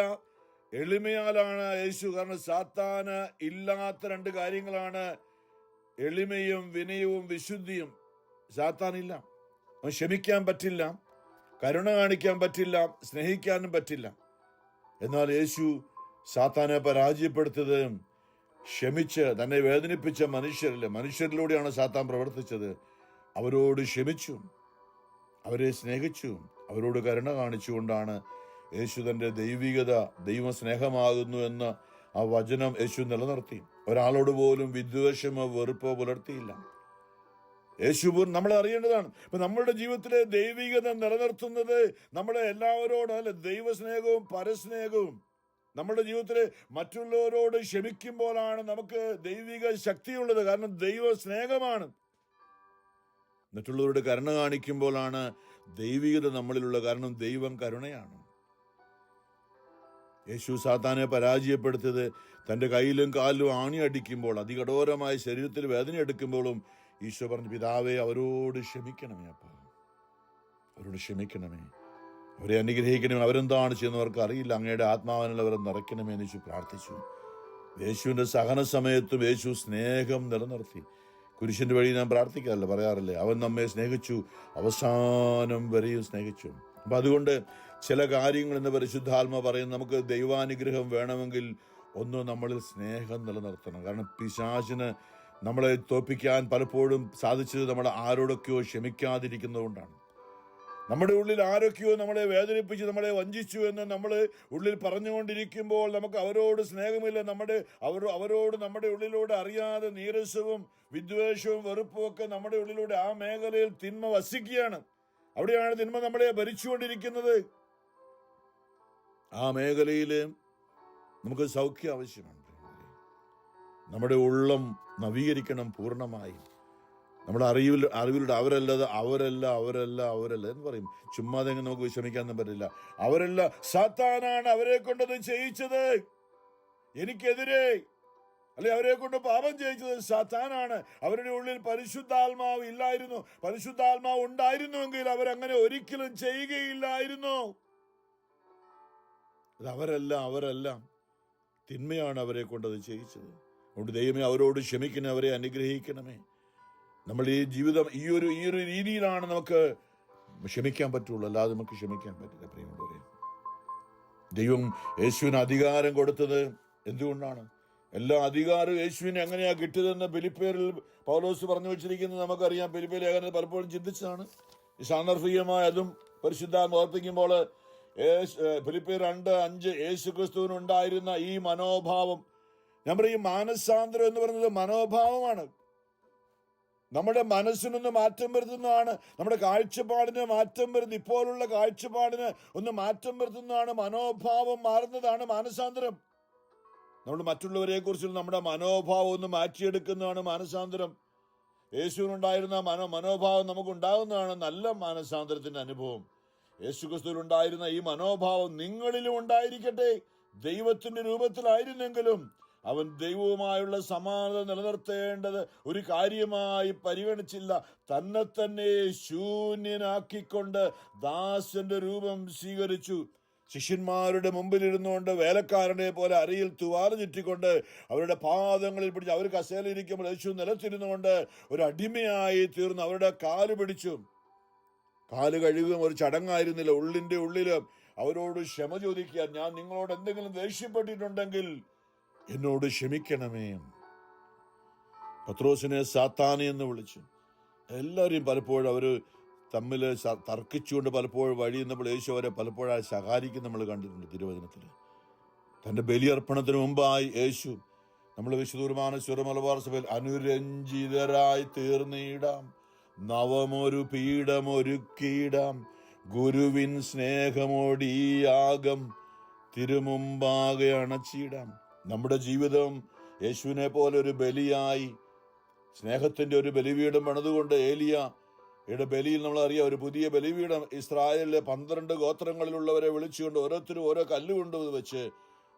എളിമയാലാണ് യേശു. കാരണം സാത്താന് ഇല്ലാത്ത 2 കാര്യങ്ങളാണ് എളിമയും വിനയവും വിശുദ്ധിയും. സാത്താനില്ല. അവൻ ക്ഷമിക്കാൻ പറ്റില്ല, കരുണ കാണിക്കാൻ പറ്റില്ല, സ്നേഹിക്കാനും പറ്റില്ല. എന്നാൽ യേശു സാത്താനെ പരാജയപ്പെടുത്തത് ക്ഷമിച്ച് തന്നെ വേദനിപ്പിച്ച മനുഷ്യരിലൂടെയാണ് സാത്താൻ പ്രവർത്തിച്ചത്. അവരോട് ക്ഷമിച്ചു, അവരെ സ്നേഹിച്ചു, അവരോട് കരുണ കാണിച്ചുകൊണ്ടാണ് യേശു തൻ്റെ ദൈവികത, ദൈവസ്നേഹമാകുന്നു എന്ന ആ വചനം യേശു നിലനിർത്തി. ഒരാളോട് പോലും വിദ്വേഷമോ വെറുപ്പോ പുലർത്തിയില്ല. യേശു നമ്മളെ അറിയേണ്ടതാണ്. ഇപ്പൊ നമ്മളുടെ ജീവിതത്തിലെ ദൈവികത നിലനിർത്തുന്നത് നമ്മളെ എല്ലാവരോടും അല്ലെ, ദൈവസ്നേഹവും പരസ്നേഹവും. നമ്മുടെ ജീവിതത്തിൽ മറ്റുള്ളവരോട് ക്ഷമിക്കുമ്പോഴാണ് നമുക്ക് ദൈവിക ശക്തിയുള്ളത്. കാരണം ദൈവ സ്നേഹമാണ്. മറ്റുള്ളവരുടെ കരുണ കാണിക്കുമ്പോഴാണ് ദൈവികത നമ്മളിലുള്ള. കാരണം ദൈവം കരുണയാണ്. യേശു സാത്താനെ പരാജയപ്പെടുത്തിയത് തൻ്റെ കയ്യിലും കാലിലും ആണി അടിക്കുമ്പോൾ, അതികഠോരമായ ശരീരത്തിൽ വേദന എടുക്കുമ്പോഴും ഈശോ പറഞ്ഞു, പിതാവേ അവരോട് ക്ഷമിക്കണമേ, അവരോട് ക്ഷമിക്കണമേ, അവരെ അനുഗ്രഹിക്കണമേ, അവരെന്താണ് ചെയ്യുന്നവർക്ക് അറിയില്ല, അങ്ങയുടെ ആത്മാവിനാൽ അവരെ നിറയ്ക്കണമേ എന്ന് യേശു പ്രാർത്ഥിച്ചു. യേശുവിൻ്റെ സഹന സമയത്തും യേശു സ്നേഹം നിലനിർത്തി. കുരിശിൻ്റെ വഴി ഞാൻ പ്രാർത്ഥിക്കാറില്ല, പറയാറില്ലേ, അവൻ നമ്മെ സ്നേഹിച്ചു, അവസാനം വരെയും സ്നേഹിച്ചു. അപ്പം അതുകൊണ്ട് ചില കാര്യങ്ങൾ എന്ന് പരിശുദ്ധാത്മ പറയും, നമുക്ക് ദൈവാനുഗ്രഹം വേണമെങ്കിൽ ഒന്ന് നമ്മളിൽ സ്നേഹം നിലനിർത്തണം. കാരണം പിശാചിന് നമ്മളെ തോൽപ്പിക്കാൻ പലപ്പോഴും സാധിച്ചത് നമ്മൾ ആരോടൊക്കെയോ ക്ഷമിക്കാതിരിക്കുന്നതുകൊണ്ടാണ്. നമ്മുടെ ഉള്ളിൽ ആരൊക്കെയോ നമ്മളെ വേദനിപ്പിച്ച് നമ്മളെ വഞ്ചിച്ചു എന്ന് നമ്മൾ ഉള്ളിൽ പറഞ്ഞുകൊണ്ടിരിക്കുമ്പോൾ നമുക്ക് അവരോട് സ്നേഹമില്ല. അവരോട് നമ്മുടെ ഉള്ളിലൂടെ അറിയാതെ നീരസവും വിദ്വേഷവും വെറുപ്പും ഒക്കെ നമ്മുടെ ഉള്ളിലൂടെ ആ മേഖലയിൽ തിന്മ വസിക്കുകയാണ്. അവിടെയാണ് തിന്മ നമ്മളെ ഭരിച്ചുകൊണ്ടിരിക്കുന്നത്. ആ മേഖലയിൽ നമുക്ക് സൗഖ്യം ആവശ്യമാണ്. നമ്മുടെ ഉള്ളം നവീകരിക്കണം പൂർണ്ണമായി. നമ്മുടെ അറിവിലൂടെ അവരല്ല എന്ന് പറയും. ചുമ്മാതെ നമുക്ക് വിഷമിക്കാനൊന്നും പറ്റില്ല. അവരല്ല, സാത്താനാണ് അവരെ കൊണ്ടത് ചെയ്യിച്ചത്, എനിക്കെതിരെ അല്ലെ അവരെ കൊണ്ട് പാപം ചെയ്യിച്ചത് സാത്താനാണ്. അവരുടെ ഉള്ളിൽ പരിശുദ്ധാത്മാവ് ഇല്ലായിരുന്നു. പരിശുദ്ധാത്മാവ് ഉണ്ടായിരുന്നുവെങ്കിൽ അവരങ്ങനെ ഒരിക്കലും ചെയ്യുകയില്ലായിരുന്നു. അത് അവരല്ല, തിന്മയാണ് അവരെ കൊണ്ടത് ചെയ്യിച്ചത്. അതുകൊണ്ട് ദൈവമേ അവരോട് ക്ഷമിക്കണേ, അവരെ അനുഗ്രഹിക്കണമേ. നമ്മൾ ഈ ജീവിതം ഈ ഒരു രീതിയിലാണ് നമുക്ക് ക്ഷമിക്കാൻ പറ്റുള്ളൂ, അല്ലാതെ നമുക്ക് ക്ഷമിക്കാൻ പറ്റില്ല. പ്രിയമുള്ളവരെ, ദൈവം യേശുവിന് അധികാരം കൊടുത്തത് എന്തുകൊണ്ടാണ്? എല്ലാ അധികാരവും യേശുവിനെ എങ്ങനെയാ കിട്ടിയതെന്ന് ഫിലിപ്പിയരിൽ പൗലോസ് പറഞ്ഞു വെച്ചിരിക്കുന്നത് നമുക്കറിയാം. ഫിലിപ്പിയ ലേഖനത്തിൽ പലപ്പോഴും ചിന്തിച്ചതാണ്. ഈ സാന്ദർഭികമായി അതും പരിശുദ്ധാത്മ ഓർപ്പിക്കുമ്പോൾ ഫിലിപ്പിയർ 2:5 യേശു ക്രിസ്തുവിനുണ്ടായിരുന്ന ഈ മനോഭാവം, ഞാൻ പറയും മാനസാന്തരം എന്ന് പറയുന്നത് മനോഭാവമാണ്. നമ്മുടെ മനസ്സിനൊന്ന് മാറ്റം വരുത്തുന്നതാണ്, നമ്മുടെ കാഴ്ചപ്പാടിന് മാറ്റം വരുന്നത്, ഇപ്പോഴുള്ള കാഴ്ചപ്പാടിന് ഒന്ന് മാറ്റം വരുത്തുന്നതാണ്. മനോഭാവം മാറുന്നതാണ് മാനസാന്തരം. നമ്മൾ മറ്റുള്ളവരെ കുറിച്ചുള്ള നമ്മുടെ മനോഭാവം ഒന്ന് മാറ്റിയെടുക്കുന്നതാണ് മാനസാന്തരം. യേശുവിനുണ്ടായിരുന്ന മനോഭാവം നമുക്കുണ്ടാകുന്നതാണ് നല്ല മാനസാന്തരത്തിന്റെ അനുഭവം. യേശു ക്രിസ്തുവിനുണ്ടായിരുന്ന ഈ മനോഭാവം നിങ്ങളിലും ഉണ്ടായിരിക്കട്ടെ. ദൈവത്തിന്റെ രൂപത്തിലായിരുന്നെങ്കിലും അവൻ ദൈവവുമായുള്ള സമാനത നിലനിർത്തേണ്ടത് ഒരു കാര്യമായി പരിഗണിച്ചില്ല. തന്നെ ശൂന്യനാക്കിക്കൊണ്ട് ദാസന്റെ രൂപം സ്വീകരിച്ചു. ശിഷ്യന്മാരുടെ മുമ്പിലിരുന്നുകൊണ്ട് വേലക്കാരനെ പോലെ അരയിൽ തുവാല ചുറ്റിക്കൊണ്ട് അവരുടെ പാദങ്ങളിൽ പിടിച്ച്, അവർ കസേലയിരിക്കുമ്പോൾ യേശു നിലത്തിരുന്നുകൊണ്ട് ഒരു അടിമയായി തീർന്നു. അവരുടെ കാല് പിടിച്ചു. കാല് കഴുകും ഒരു ചടങ്ങായിരുന്നില്ല. ഉള്ളിന്റെ ഉള്ളിലും അവരോട് ക്ഷമ ചോദിക്കുക. ഞാൻ നിങ്ങളോട് എന്തെങ്കിലും ദേഷ്യപ്പെട്ടിട്ടുണ്ടെങ്കിൽ എന്നോട് ക്ഷമിക്കണമേ. പത്രോസിനെ സാത്താനി എന്ന് വിളിച്ചു. എല്ലാവരെയും പലപ്പോഴും അവർ തമ്മിൽ തർക്കിച്ചുകൊണ്ട് പലപ്പോഴും വഴി നിന്നപ്പോൾ യേശു അവരെ പലപ്പോഴും ശകാരിക്കും നമ്മൾ കണ്ടിട്ടുണ്ട് തിരുവചനത്തിൽ. തന്റെ ബലിയർപ്പണത്തിന് മുമ്പായി യേശു, നമ്മൾ വിശുദ്ധ കുർബാന മലബാർ സഭയിൽ അനുരഞ്ജിതരായി തീർന്നിടാം, നവമൊരു പീഠമൊരുക്കിയിടാം, ഗുരുവിൻ സ്നേഹമോടി യാഗം തിരുമുമ്പാകെ അണച്ചിടാം. നമ്മുടെ ജീവിതം യേശുവിനെ പോലെ ഒരു ബലിയായി, സ്നേഹത്തിന്റെ ഒരു ബലിപീഠം പണിതുകൊണ്ട് ഏലിയയുടെ ബലിയിൽ നമ്മളറിയാം, ഒരു പുതിയ ബലിപീഠം ഇസ്രായേലിലെ 12 ഗോത്രങ്ങളിലുള്ളവരെ വിളിച്ചുകൊണ്ട് ഓരോരുത്തരും ഓരോ കല്ല് കൊണ്ടുവച്ച്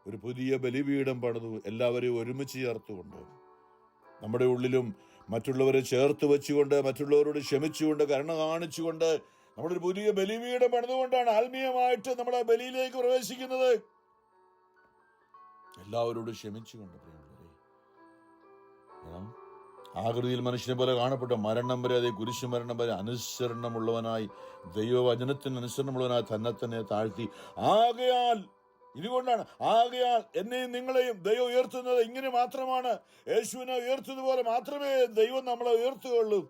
ഒരു പുതിയ ബലിപീഠം പണിതു, എല്ലാവരെയും ഒരുമിച്ച് ചേർത്തുകൊണ്ട്. നമ്മുടെ ഉള്ളിലും മറ്റുള്ളവരെ ചേർത്ത് വെച്ചുകൊണ്ട്, മറ്റുള്ളവരോട് ക്ഷമിച്ചുകൊണ്ട്, കരുണ കാണിച്ചുകൊണ്ട് നമ്മളൊരു പുതിയ ബലിപീഠം പണിതുകൊണ്ടാണ് ആത്മീയമായിട്ട് നമ്മൾ ആ ബലിയിലേക്ക് പ്രവേശിക്കുന്നത്. എല്ലാവരോടും ക്ഷമിച്ചുകൊണ്ട് പ്രിയമുള്ളവരെ, ആകൃതിയിൽ മനുഷ്യനെ പോലെ കാണപ്പെട്ട മരണം വരെ, അതേ കുരിശു മരണം വരെ അനുസരണമുള്ളവനായി, ദൈവവചനത്തിന് അനുസരണമുള്ളവനായി തന്നെ താഴ്ത്തി. ആകയാൽ എന്നെയും നിങ്ങളെയും ദൈവം ഉയർത്തുന്നത് ഇങ്ങനെ മാത്രമാണ്. യേശുവിനെ ഉയർത്തുന്നതുപോലെ മാത്രമേ ദൈവം നമ്മളെ ഉയർത്തുകയുള്ളൂ.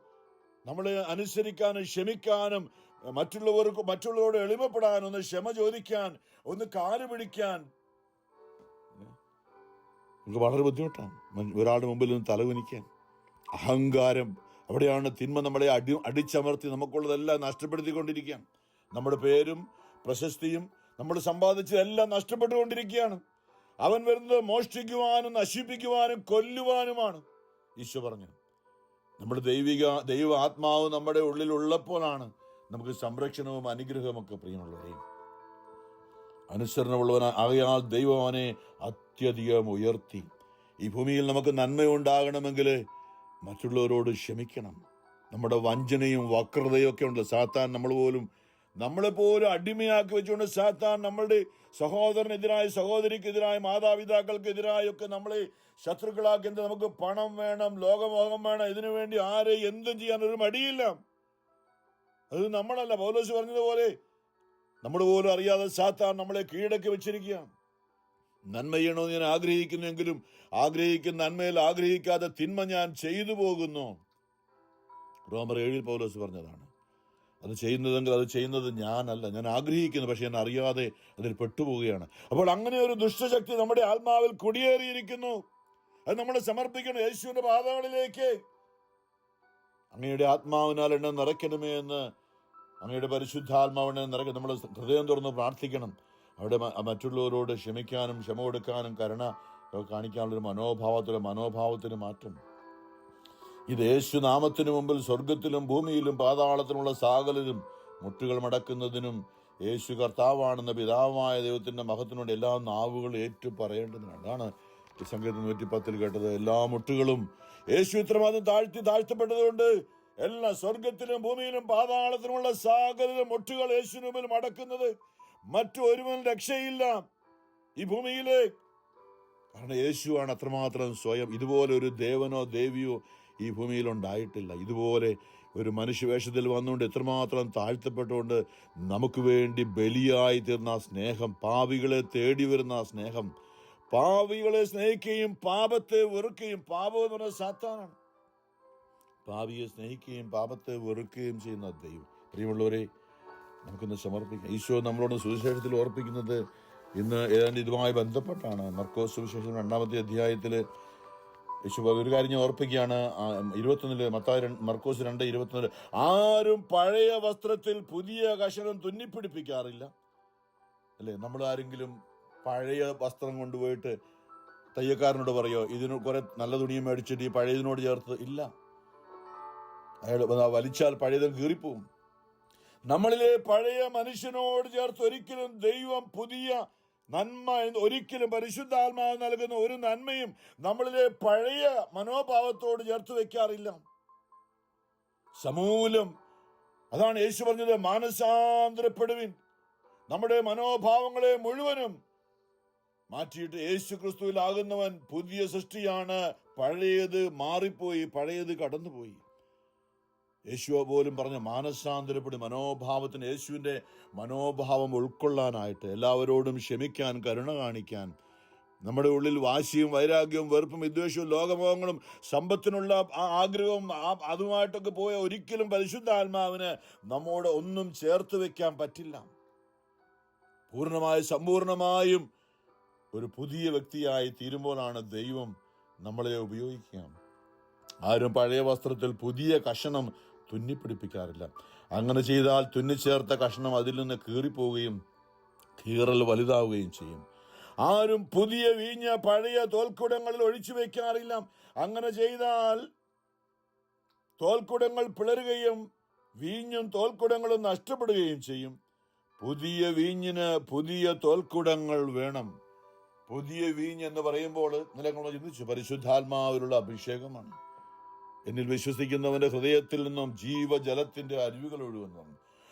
നമ്മളെ അനുസരിക്കാനും ക്ഷമിക്കാനും മറ്റുള്ളവരോട് എളിമപ്പെടാൻ, ഒന്ന് ക്ഷമ ചോദിക്കാൻ, ഒന്ന് കാല് പിടിക്കാൻ നമുക്ക് വളരെ ബുദ്ധിമുട്ടാണ്. ഒരാളുടെ മുമ്പിൽ നിന്ന് തലകുനിക്കാൻ. അഹങ്കാരം, അവിടെയാണ് തിന്മ നമ്മളെ അടിച്ചമർത്തി നമുക്കുള്ളതെല്ലാം നഷ്ടപ്പെടുത്തിക്കൊണ്ടിരിക്കുകയാണ്. നമ്മുടെ പേരും പ്രശസ്തിയും നമ്മൾ സമ്പാദിച്ചതെല്ലാം നഷ്ടപ്പെട്ടുകൊണ്ടിരിക്കുകയാണ്. അവൻ വരുന്നത് മോഷ്ടിക്കുവാനും നശിപ്പിക്കുവാനും കൊല്ലുവാനുമാണ്. ഈശോ പറഞ്ഞു, നമ്മുടെ ദൈവ ആത്മാവ് നമ്മുടെ ഉള്ളിൽ ഉള്ളപ്പോഴാണ് നമുക്ക് സംരക്ഷണവും അനുഗ്രഹവും ഒക്കെ. പ്രിയമുള്ളവരെയും അനുസരണമുള്ളവനാകയാൽ ദൈവം അവനെ അത്യധികം ഉയർത്തി. ഈ ഭൂമിയിൽ നമുക്ക് നന്മയുണ്ടാകണമെങ്കിൽ മറ്റുള്ളവരോട് ക്ഷമിക്കണം. നമ്മുടെ വഞ്ചനയും വക്രതയും ഒക്കെ ഉണ്ട്. സാത്താൻ നമ്മളെപ്പോലും അടിമയാക്കി വെച്ചുകൊണ്ട് സാത്താൻ നമ്മളുടെ സഹോദരനെതിരായി, സഹോദരിക്കെതിരായി, മാതാപിതാക്കൾക്കെതിരായി ഒക്കെ നമ്മളെ ശത്രുക്കളാക്കി. നമുക്ക് പണം വേണം, ലോകമോഹം വേണം, ഇതിനു വേണ്ടി ആരെ എന്തും ചെയ്യാൻ ഒരു മടിയില്ല. അത് നമ്മളല്ല. പൗലോസ് പറഞ്ഞതുപോലെ നമ്മൾ പോലും അറിയാതെ സാത്താൻ നമ്മളെ കീഴടക്കി വെച്ചിരിക്കുകയാണ്. നന്മ ചെയ്യണമെന്ന് ഞാൻ ആഗ്രഹിക്കുന്നുവെങ്കിലും ആഗ്രഹിക്കുന്ന നന്മയിൽ ആഗ്രഹിക്കാതെ തിന്മ ഞാൻ ചെയ്തു പോകുന്നു. റോമർ 7 പൗലോസ് പറഞ്ഞതാണ്. അത് ചെയ്യുന്നതെങ്കിൽ അത് ചെയ്യുന്നത് ഞാനല്ല, ഞാൻ ആഗ്രഹിക്കുന്നു, പക്ഷെ ഞാൻ അറിയാതെ അതിൽ പെട്ടുപോവുകയാണ്. അപ്പോൾ അങ്ങനെ ഒരു ദുഷ്ടശക്തി നമ്മുടെ ആത്മാവിൽ കുടിയേറിയിരിക്കുന്നു. അത് നമ്മളെ സമർപ്പിക്കണം യേശുവിന്റെ പാദങ്ങളിലേക്ക്. അങ്ങയുടെ ആത്മാവിനാൽ എന്നെ നിറയ്ക്കണമേ എന്ന്, അങ്ങയുടെ പരിശുദ്ധാത്മാവിനെ നിറയ്ക്കണം. നമ്മൾ ഹൃദയം തുറന്ന് പ്രാർത്ഥിക്കണം. അവിടെ മറ്റുള്ളവരോട് ക്ഷമിക്കാനും ക്ഷമ കൊടുക്കാനും കരുണ കാണിക്കാനുള്ളൊരു മനോഭാവത്തിന് മാറ്റം. ഇത് യേശു നാമത്തിനു മുമ്പിൽ സ്വർഗത്തിലും ഭൂമിയിലും പാതാളത്തിലുള്ള സാകലരും മുട്ടുകൾ മടക്കുന്നതിനും യേശു കർത്താവാണെന്ന പിതാവായ ദൈവത്തിന്റെ മഹത്വത്തിനോട് എല്ലാ നാവുകളും ഏറ്റു പറയേണ്ടതിനാണ്. അതാണ് ഈ സംഗീതം 110 കേട്ടത്. എല്ലാ മുട്ടുകളും യേശു ഇത്രമാത്രം താഴ്ത്തപ്പെട്ടതുകൊണ്ട് എല്ലാ സ്വർഗത്തിലും ഭൂമിയിലും പാതാളത്തിലുമുള്ള സാകലരും മുട്ടുകൾ യേശുവിന് മുമ്പിൽ മടക്കുന്നത്. മറ്റൊരുവൻ രക്ഷയില്ല ഈ ഭൂമിയിലെ. കാരണം യേശുവാണ് അത്രമാത്രം സ്വയം. ഇതുപോലെ ഒരു ദേവനോ ദേവിയോ ഈ ഭൂമിയിൽ ഉണ്ടായിട്ടില്ല. ഇതുപോലെ ഒരു മനുഷ്യവേഷത്തിൽ വന്നുകൊണ്ട് എത്രമാത്രം താഴ്ത്തപ്പെട്ടുകൊണ്ട് നമുക്ക് വേണ്ടി ബലിയായി തീർന്ന സ്നേഹം, പാപികളെ തേടി വരുന്ന സ്നേഹം, പാപികളെ സ്നേഹിക്കുകയും പാപത്തെ വെറുക്കുകയും, പാപം എന്ന് പറഞ്ഞ സാത്താനാണ്, പാപിയെ സ്നേഹിക്കുകയും പാപത്തെ വെറുക്കുകയും ചെയ്യുന്ന ദൈവം. പ്രിയമുള്ളവരെ, നമുക്കിന്ന് സമർപ്പിക്കാം. ഈശോ നമ്മളോട് സുവിശേഷത്തിൽ ഓർപ്പിക്കുന്നത് ഇന്ന് ഏതാണ്ട് ഇതുമായി ബന്ധപ്പെട്ടാണ്. മർക്കോസ് സുവിശേഷം 2-ാമത്തെ അധ്യായത്തിൽ യേശു ഒരു കാര്യം ഞാൻ ഓർപ്പിക്കുകയാണ്. 21 മർക്കോസ് 2:21, ആരും പഴയ വസ്ത്രത്തിൽ പുതിയ കഷണം തുന്നിപ്പിടിപ്പിക്കാറില്ല. അല്ലേ? നമ്മൾ ആരെങ്കിലും പഴയ വസ്ത്രം കൊണ്ടുപോയിട്ട് തയ്യക്കാരനോട് പറയോ ഇതിന് കുറെ നല്ല തുണിയും മേടിച്ചിട്ട് ഈ പഴയതിനോട് ചേർത്ത്? ഇല്ല. അയാൾ വലിച്ചാൽ പഴയതും കീറിപ്പോവും. നമ്മളിലെ പഴയ മനുഷ്യനോട് ചേർത്ത് ഒരിക്കലും ദൈവം പുതിയ നന്മ, ഒരിക്കലും പരിശുദ്ധാത്മാവ് നൽകുന്ന ഒരു നന്മയും നമ്മളിലെ പഴയ മനോഭാവത്തോട് ചേർത്ത് വെക്കാറില്ല. സമൂലം അതാണ് യേശു പറഞ്ഞത്, മാനസാന്തരപ്പെടുവിൻ. നമ്മുടെ മനോഭാവങ്ങളെ മുഴുവനും മാറ്റിയിട്ട് യേശു ക്രിസ്തുവിലാകുന്നവൻ പുതിയ സൃഷ്ടിയാണ്. പഴയത് മാറിപ്പോയി, പഴയത് കടന്നുപോയി. യേശുവ പോലും പറഞ്ഞ മാനസാന്തരപ്പെടും. മനോഭാവത്തിന്, യേശുവിൻ്റെ മനോഭാവം ഉൾക്കൊള്ളാനായിട്ട്, എല്ലാവരോടും ക്ഷമിക്കാൻ, കരുണ കാണിക്കാൻ, നമ്മുടെ ഉള്ളിൽ വാശിയും വൈരാഗ്യവും വെറുപ്പും വിദ്വേഷവും ലോകമോഹങ്ങളും സമ്പത്തിനുള്ള ആഗ്രഹവും അതുമായിട്ടൊക്കെ പോയ ഒരിക്കലും പരിശുദ്ധാത്മാവിന് നമ്മോട് ഒന്നും ചേർത്ത് വെക്കാൻ പറ്റില്ല. സമ്പൂർണമായും ഒരു പുതിയ വ്യക്തിയായി തീരുമ്പോഴാണ് ദൈവം നമ്മളെ ഉപയോഗിക്കുക. ആരും പഴയ വസ്ത്രത്തിൽ പുതിയ കഷണം തുന്നിപ്പിടിപ്പിക്കാറില്ല. അങ്ങനെ ചെയ്താൽ തുന്നിച്ചേർത്ത കഷണം അതിൽ നിന്ന് കീറിപ്പോവുകയും കീറൽ വലുതാവുകയും ചെയ്യും. ആരും പുതിയ വീഞ്ഞ പഴയ തോൽക്കുടങ്ങളിൽ ഒഴിച്ചു വെക്കാറില്ല. അങ്ങനെ ചെയ്താൽ തോൽക്കുടങ്ങൾ പിളരുകയും വീഞ്ഞും തോൽക്കുടങ്ങളും നഷ്ടപ്പെടുകയും ചെയ്യും. പുതിയ വീഞ്ഞിന് പുതിയ തോൽക്കുടങ്ങൾ വേണം. പുതിയ വീഞ്ഞ് എന്ന് പറയുമ്പോൾ നിലങ്ങൾ ചിന്തിച്ചു, പരിശുദ്ധാത്മാവിലുള്ള അഭിഷേകമാണ്. എന്നിൽ വിശ്വസിക്കുന്നവന്റെ ഹൃദയത്തിൽ നിന്നും ജീവജലത്തിന്റെ അരുവികൾ ഒഴുകുന്നു.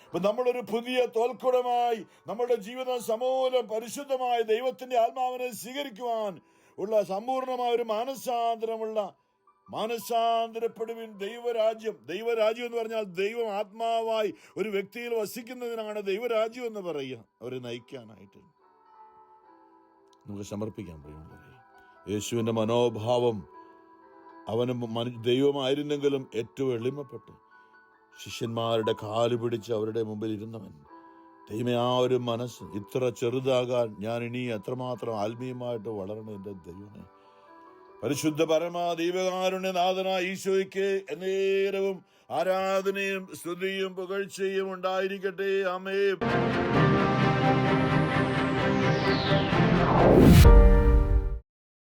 അപ്പൊ നമ്മളൊരു പുതിയ തോൽക്കുടമായി നമ്മുടെ ജീവിതം സമൂലം പരിശുദ്ധമായ ദൈവത്തിന്റെ ആത്മാവിനെ സ്വീകരിക്കുവാൻ ഉള്ള സമ്പൂർണമായ ഒരു മാനസാന്തരപ്പെടുവിൻ. ദൈവരാജ്യം എന്ന് പറഞ്ഞാൽ ദൈവം ആത്മാവായി ഒരു വ്യക്തിയിൽ വസിക്കുന്നതിനാണ് ദൈവരാജ്യം എന്ന് പറയുക. അവരെ നയിക്കാനായിട്ട് നമുക്ക് സമർപ്പിക്കാൻ പ്രിയമുള്ളവരെ. യേശുവിൻ്റെ മനോഭാവം, അവന് ദൈവമായിരുന്നെങ്കിലും ഏറ്റവും എളിമപ്പെട്ട് ശിഷ്യന്മാരുടെ കാല് പിടിച്ച് അവരുടെ മുമ്പിൽ ഇരുന്നവൻ. ദൈവമേ, ആ ഒരു മനസ്സ് ഇത്ര ചെറുതാകാൻ ഞാൻ ഇനി എത്രമാത്രം ആത്മീയമായിട്ട് വളരണം എൻ്റെ ദൈവമേ. പരിശുദ്ധ പരമാ ദൈവകാരുണ്യനാഥനായ ഈശോയ്ക്ക് എന്നേരവും ആരാധനയും സ്തുതിയും പുകഴ്ചയും ഉണ്ടായിരിക്കട്ടെ. ആമേൻ.